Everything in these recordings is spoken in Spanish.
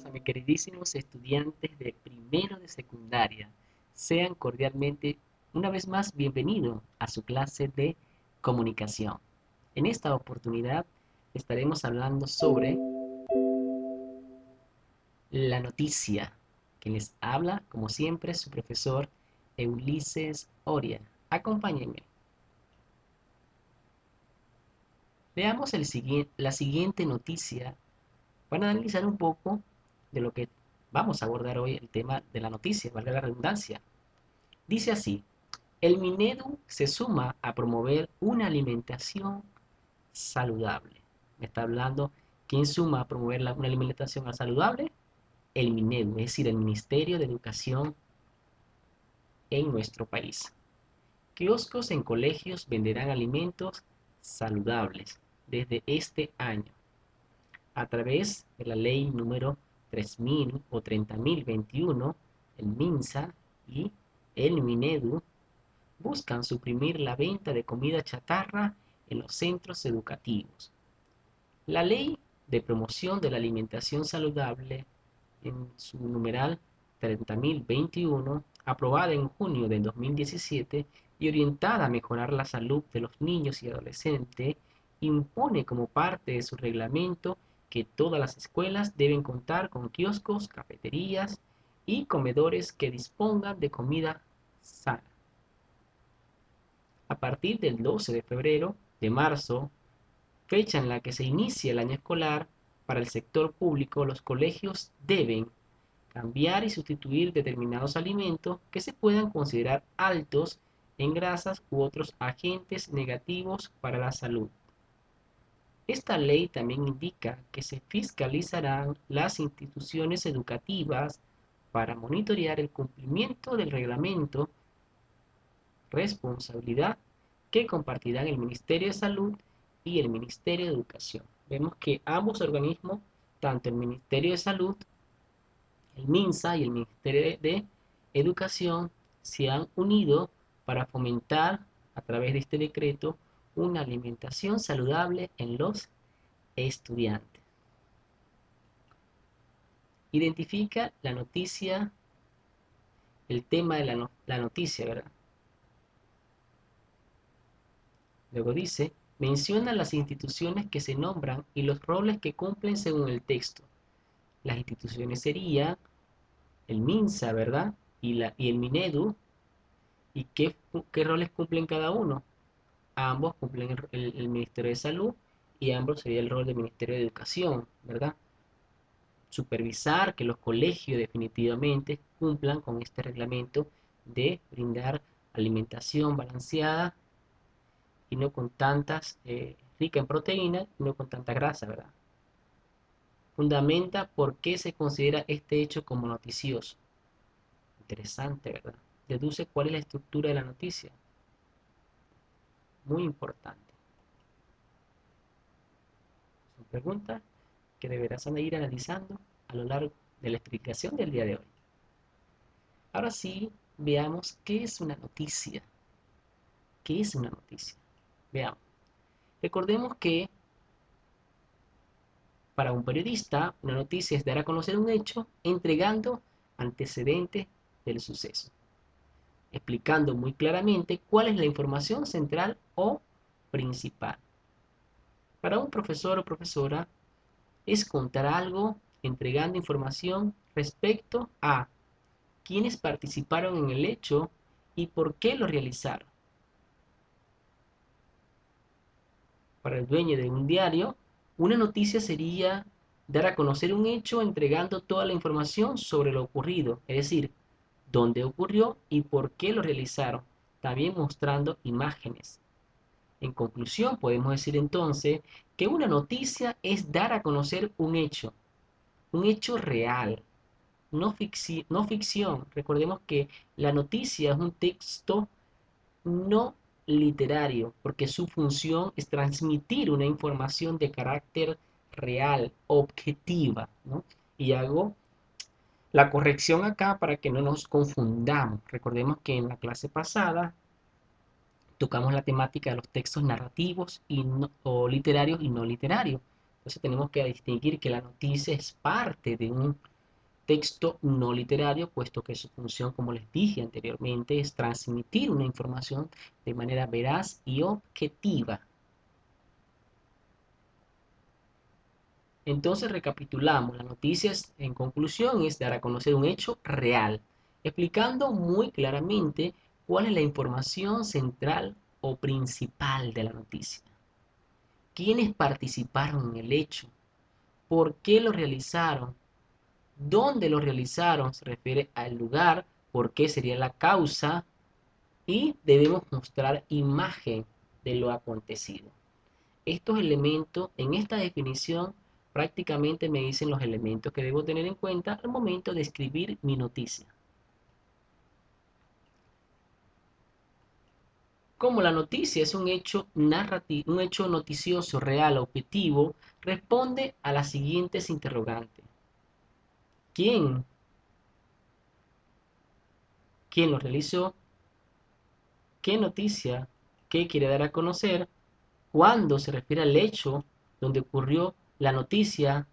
a mis queridísimos estudiantes de primero de secundaria. Sean cordialmente una vez más bienvenidos a su clase de comunicación. En esta oportunidad estaremos hablando sobre la noticia, que les habla, como siempre, su profesor Ulises Oria. Acompáñenme. Veamos la siguiente noticia para analizar un poco de lo que vamos a abordar hoy, el tema de la noticia, valga la redundancia. Dice así: el Minedu se suma a promover una alimentación saludable. Me está hablando, ¿quién suma a promover una alimentación saludable? El Minedu, es decir, el Ministerio de Educación en nuestro país. Kioscos en colegios venderán alimentos saludables desde este año, a través de la ley número 3000 o 30.021, el MINSA y el MINEDU buscan suprimir la venta de comida chatarra en los centros educativos. La ley de promoción de la alimentación saludable, en su numeral 30.021, aprobada en junio de 2017 y orientada a mejorar la salud de los niños y adolescentes, impone como parte de su reglamento que todas las escuelas deben contar con kioscos, cafeterías y comedores que dispongan de comida sana. A partir del 12 de febrero de marzo, fecha en la que se inicia el año escolar, para el sector público, los colegios deben cambiar y sustituir determinados alimentos que se puedan considerar altos en grasas u otros agentes negativos para la salud. Esta ley también indica que se fiscalizarán las instituciones educativas para monitorear el cumplimiento del reglamento, responsabilidad que compartirán el Ministerio de Salud y el Ministerio de Educación. Vemos que ambos organismos, tanto el Ministerio de Salud, el MINSA y el Ministerio de Educación, se han unido para fomentar a través de este decreto una alimentación saludable en los estudiantes. Identifica la noticia, el tema de la noticia, ¿verdad? Luego dice, menciona las instituciones que se nombran y los roles que cumplen según el texto. Las instituciones serían el MINSA, ¿verdad? Y el MINEDU. ¿Y qué roles cumplen cada uno? Ambos cumplen el Ministerio de Salud y ambos sería el rol del Ministerio de Educación, ¿verdad? Supervisar que los colegios definitivamente cumplan con este reglamento de brindar alimentación balanceada y no con tantas, rica en proteínas, no con tanta grasa, ¿verdad? Fundamenta por qué se considera este hecho como noticioso. Interesante, ¿verdad? Deduce cuál es la estructura de la noticia. Muy importante. Son preguntas que deberás ir analizando a lo largo de la explicación del día de hoy. Ahora sí, veamos qué es una noticia. ¿Qué es una noticia? Veamos. Recordemos que para un periodista, una noticia es dar a conocer un hecho entregando antecedentes del suceso, explicando muy claramente cuál es la información central o principal. Para un profesor o profesora es contar algo entregando información respecto a quiénes participaron en el hecho y por qué lo realizaron. Para el dueño de un diario, una noticia sería dar a conocer un hecho entregando toda la información sobre lo ocurrido, es decir, dónde ocurrió y por qué lo realizaron, también mostrando imágenes. En conclusión, podemos decir entonces que una noticia es dar a conocer un hecho real, no ficción. Recordemos que la noticia es un texto no literario, porque su función es transmitir una información de carácter real, objetiva, ¿no? Y hago la corrección acá para que no nos confundamos. Recordemos que en la clase pasada tocamos la temática de los textos narrativos o literarios y no literarios. Entonces tenemos que distinguir que la noticia es parte texto no literario, puesto que su función, como les dije anteriormente, es transmitir una información de manera veraz y objetiva. Entonces recapitulamos, la noticia en conclusión es dar a conocer un hecho real, explicando muy claramente cuál es la información central o principal de la noticia, quiénes participaron en el hecho, por qué lo realizaron, dónde lo realizaron, se refiere al lugar, por qué sería la causa, y debemos mostrar imagen de lo acontecido. Estos elementos, en esta definición, prácticamente me dicen los elementos que debo tener en cuenta al momento de escribir mi noticia. Como la noticia es un hecho narrativo, un hecho noticioso real, objetivo, responde a las siguientes interrogantes. ¿Quién? ¿Quién lo realizó? ¿Qué noticia? ¿Qué quiere dar a conocer? ¿Cuándo se refiere al hecho donde ocurrió la noticia?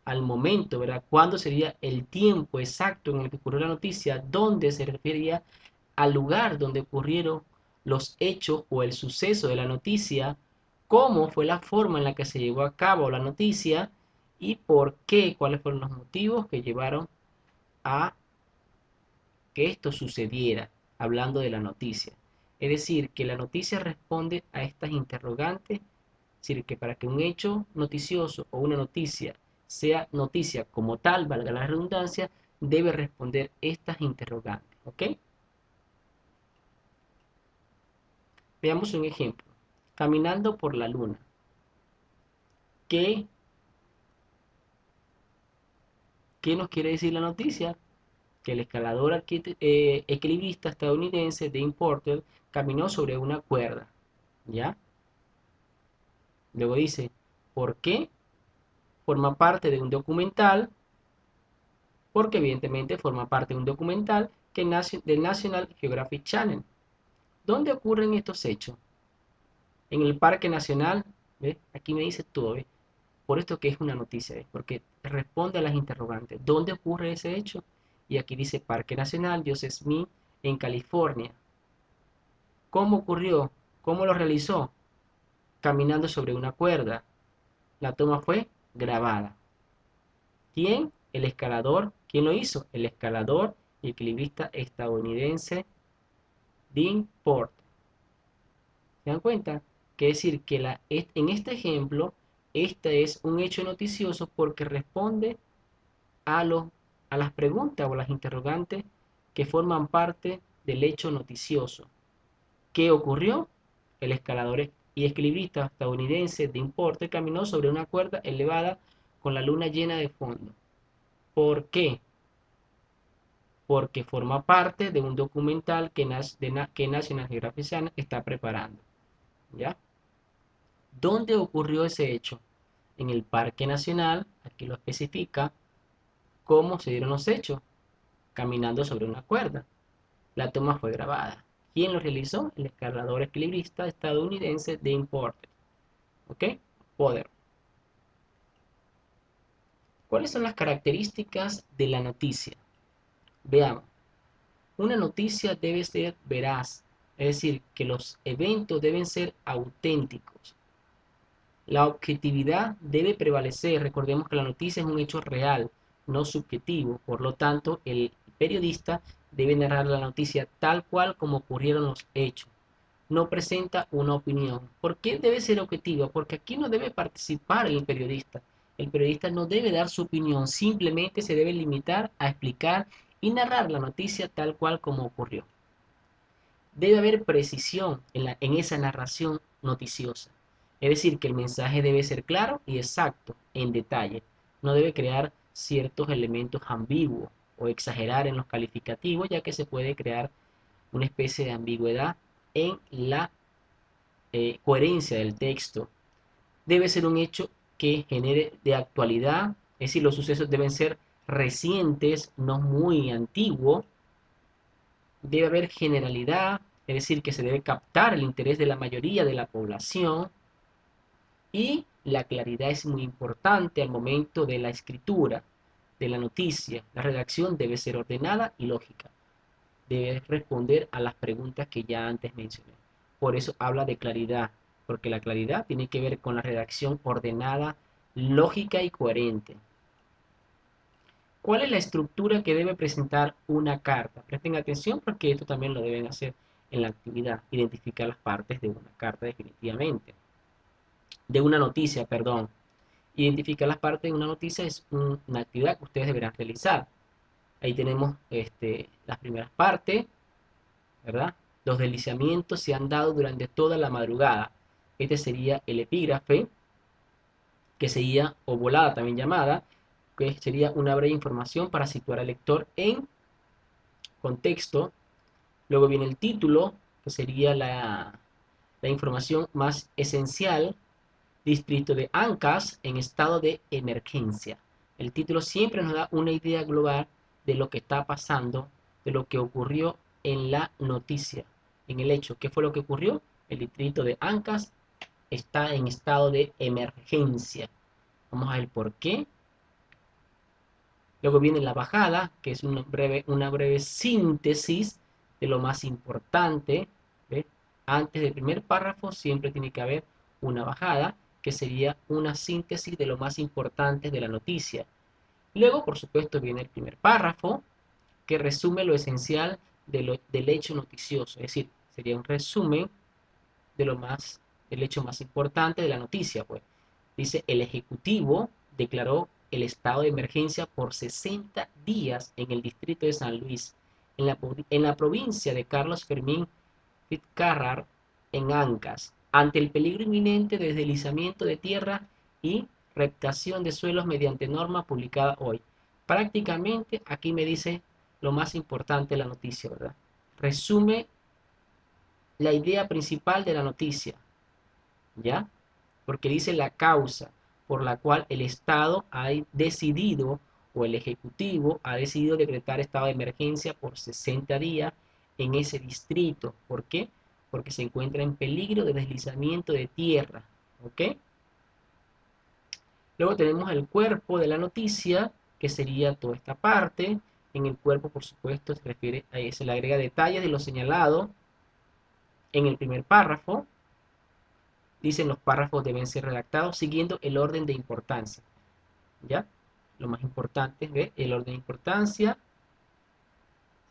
Al momento, ¿verdad? ¿Cuándo sería el tiempo exacto en el que ocurrió la noticia? ¿Dónde se refería al lugar donde ocurrieron los hechos o el suceso de la noticia? ¿Cómo fue la forma en la que se llevó a cabo la noticia? ¿Y por qué? ¿Cuáles fueron los motivos que llevaron a que esto sucediera? Hablando de la noticia. Es decir, que la noticia responde a estas interrogantes. Es decir, que para que un hecho noticioso o una noticia sea noticia como tal, valga la redundancia, debe responder estas interrogantes. ¿Ok? Veamos un ejemplo. Caminando por la luna. ¿Qué, qué nos quiere decir la noticia? Que el escalador equilibrista estadounidense Dean Porter caminó sobre una cuerda. ¿Ya? Luego dice, ¿por qué? Forma parte de un documental, porque evidentemente forma parte de un documental del National Geographic Channel. ¿Dónde ocurren estos hechos? En el Parque Nacional, ¿ves? Aquí me dice todo, ¿ves? Por esto que es una noticia, ¿ves? Porque responde a las interrogantes. ¿Dónde ocurre ese hecho? Y aquí dice Parque Nacional Joseph Smith en California. ¿Cómo ocurrió? ¿Cómo lo realizó? Caminando sobre una cuerda. La toma fue grabada. ¿Quién? El escalador. ¿Quién lo hizo? El escalador y equilibrista estadounidense Dean Porter. ¿Se dan cuenta? Que decir que en este ejemplo, este es un hecho noticioso porque responde a, a las preguntas o las interrogantes que forman parte del hecho noticioso. ¿Qué ocurrió? El escalador y equilibrista estadounidense Dean Porter caminó sobre una cuerda elevada con la luna llena de fondo. ¿Por qué? Porque forma parte de un documental que National Geographic está preparando. ¿Ya? ¿Dónde ocurrió ese hecho? En el Parque Nacional, aquí lo especifica, cómo se dieron los hechos, caminando sobre una cuerda. La toma fue grabada. ¿Quién lo realizó? El escalador equilibrista estadounidense Dean Porter. ¿Ok? Poder. ¿Cuáles son las características de la noticia? Veamos. Una noticia debe ser veraz, es decir, que los eventos deben ser auténticos. La objetividad debe prevalecer. Recordemos que la noticia es un hecho real, no subjetivo. Por lo tanto, el periodista debe narrar la noticia tal cual como ocurrieron los hechos. No presenta una opinión. ¿Por qué debe ser objetivo? Porque aquí no debe participar el periodista. El periodista no debe dar su opinión, simplemente se debe limitar a explicar y narrar la noticia tal cual como ocurrió. Debe haber precisión en esa narración noticiosa. Es decir, que el mensaje debe ser claro y exacto, en detalle. No debe crear ciertos elementos ambiguos o exagerar en los calificativos, ya que se puede crear una especie de ambigüedad en la coherencia del texto. Debe ser un hecho que genere de actualidad, es decir, los sucesos deben ser recientes, no muy antiguos. Debe haber generalidad, es decir, que se debe captar el interés de la mayoría de la población y La claridad es muy importante al momento de la escritura de la noticia. La redacción debe ser ordenada y lógica. Debe responder a las preguntas que ya antes mencioné. Por eso habla de claridad, porque la claridad tiene que ver con la redacción ordenada, lógica y coherente. ¿Cuál es la estructura que debe presentar una carta? Presten atención porque esto también lo deben hacer en la actividad, identificar las partes de una carta definitivamente. De una noticia, perdón. Identificar las partes de una noticia es una actividad que ustedes deberán realizar. Ahí tenemos las primeras partes, ¿verdad? Los deslizamientos se han dado durante toda la madrugada. Este sería el epígrafe, que sería, o volada también llamada, que sería una breve información para situar al lector en contexto. Luego viene el título, que sería la información más esencial. Distrito de Ancas en estado de emergencia. El título siempre nos da una idea global de lo que está pasando, de lo que ocurrió en la noticia, en el hecho. ¿Qué fue lo que ocurrió? El distrito de Ancas está en estado de emergencia. Vamos a ver por qué. Luego viene la bajada, que es una breve síntesis de lo más importante. ¿Ve? Antes del primer párrafo siempre tiene que haber una bajada, que sería una síntesis de lo más importante de la noticia. Luego, por supuesto, viene el primer párrafo, que resume lo esencial del hecho noticioso. Es decir, sería un resumen de del hecho más importante de la noticia. Pues. Dice, el Ejecutivo declaró el estado de emergencia por 60 días en el distrito de San Luis, en la provincia de Carlos Fermín Fitzcarrar, en Ancas, ante el peligro inminente de deslizamiento de tierra y reptación de suelos mediante norma publicada hoy. Prácticamente aquí me dice lo más importante de la noticia, ¿verdad? Resume la idea principal de la noticia, ¿ya? Porque dice la causa por la cual el Estado ha decidido o el Ejecutivo ha decidido decretar estado de emergencia por 60 días en ese distrito. ¿Por qué? Porque se encuentra en peligro de deslizamiento de tierra. ¿Ok? Luego tenemos el cuerpo de la noticia, que sería toda esta parte. En el cuerpo, por supuesto, se le agrega detalles de lo señalado en el primer párrafo. Dicen los párrafos deben ser redactados siguiendo el orden de importancia. ¿Ya? Lo más importante, ¿ve? El orden de importancia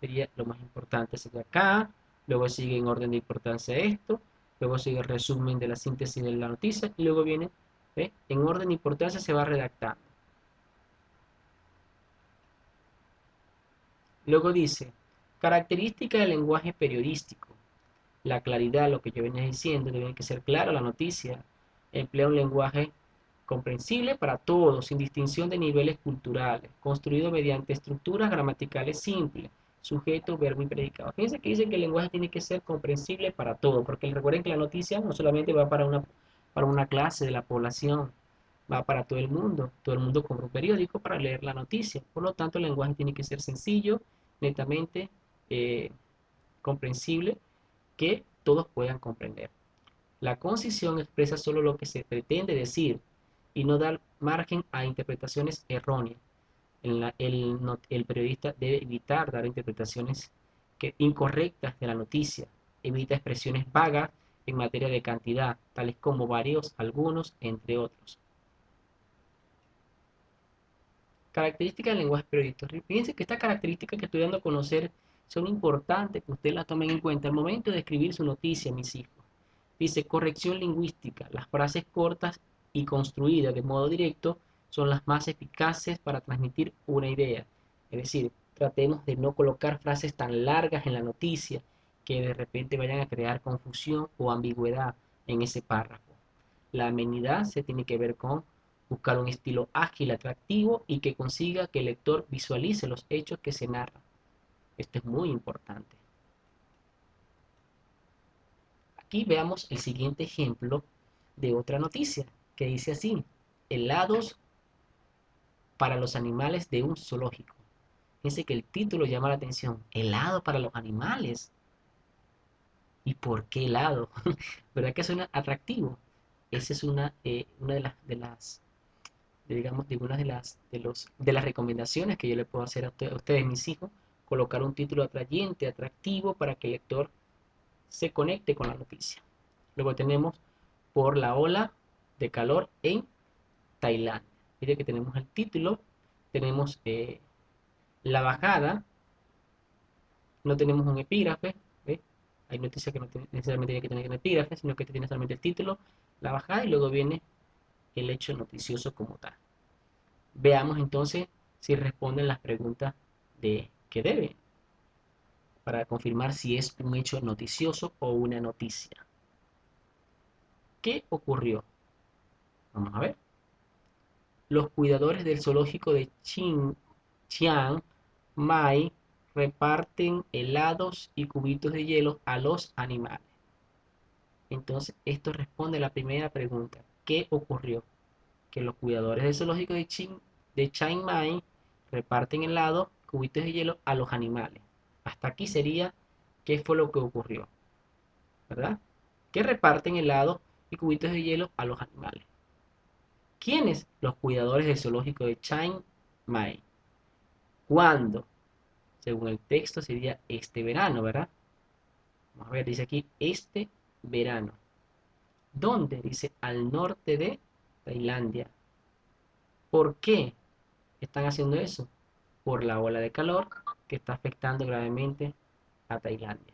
sería lo más importante sería acá. Luego sigue en orden de importancia esto. Luego sigue el resumen de la síntesis de la noticia. Y luego viene, ¿ve? En orden de importancia se va redactando. Luego dice, característica del lenguaje periodístico. La claridad, lo que yo venía diciendo, debe que ser claro la noticia. Emplea un lenguaje comprensible para todos, sin distinción de niveles culturales, construido mediante estructuras gramaticales simples, sujeto, verbo y predicado. Fíjense que dice que el lenguaje tiene que ser comprensible para todos, porque recuerden que la noticia no solamente va para una clase de la población, va para todo el mundo compra un periódico para leer la noticia, por lo tanto el lenguaje tiene que ser sencillo, netamente comprensible, que todos puedan comprender. La concisión expresa solo lo que se pretende decir y no da margen a interpretaciones erróneas. El periodista debe evitar dar interpretaciones incorrectas de la noticia, evita expresiones vagas en materia de cantidad, tales como varios, algunos, entre otros. Características del lenguaje periodístico. Fíjense que estas características que estoy dando a conocer son importantes que ustedes las tomen en cuenta al momento de escribir su noticia, mis hijos. Dice corrección lingüística. Las frases cortas y construidas de modo directo son las más eficaces para transmitir una idea. Es decir, tratemos de no colocar frases tan largas en la noticia que de repente vayan a crear confusión o ambigüedad en ese párrafo. La amenidad se tiene que ver con buscar un estilo ágil, atractivo y que consiga que el lector visualice los hechos que se narran. Esto es muy importante. Aquí veamos el siguiente ejemplo de otra noticia que dice así: helados para los animales de un zoológico. Fíjense que el título llama la atención. Helado para los animales. ¿Y por qué helado? ¿Verdad que suena atractivo? esa es una digamos, de las recomendaciones que yo le puedo hacer a ustedes, mis hijos, colocar un título atrayente, atractivo, para que el lector se conecte con la noticia. Luego tenemos por la ola de calor en Tailandia. Mire que tenemos el título, tenemos la bajada, no tenemos un epígrafe, ¿ve? Hay noticias que no necesariamente tiene que tener un epígrafe, sino que tiene solamente el título, la bajada y luego viene el hecho noticioso como tal. Veamos entonces si responden las preguntas de que debe para confirmar si es un hecho noticioso o una noticia. ¿Qué ocurrió? Vamos a ver. Los cuidadores del zoológico de Chiang Mai reparten helados y cubitos de hielo a los animales. Entonces, esto responde a la primera pregunta. ¿Qué ocurrió? Que los cuidadores del zoológico de Chiang Mai reparten helados, cubitos de hielo a los animales. Hasta aquí sería qué fue lo que ocurrió, ¿verdad? Que reparten helados y cubitos de hielo a los animales. ¿Quiénes? Los cuidadores del zoológico de Chiang Mai. ¿Cuándo? Según el texto sería este verano, ¿verdad? Vamos a ver, dice aquí este verano. ¿Dónde? Dice al norte de Tailandia. ¿Por qué están haciendo eso? Por la ola de calor que está afectando gravemente a Tailandia.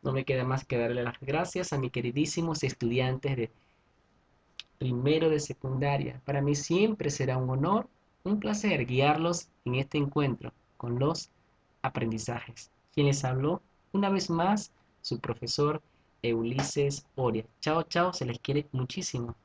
No me queda más que darle las gracias a mis queridísimos estudiantes de primero de secundaria. Para mí siempre será un honor, un placer guiarlos en este encuentro con los aprendizajes. Quien les habló una vez más, su profesor Ulises Oria. Chao, chao, se les quiere muchísimo.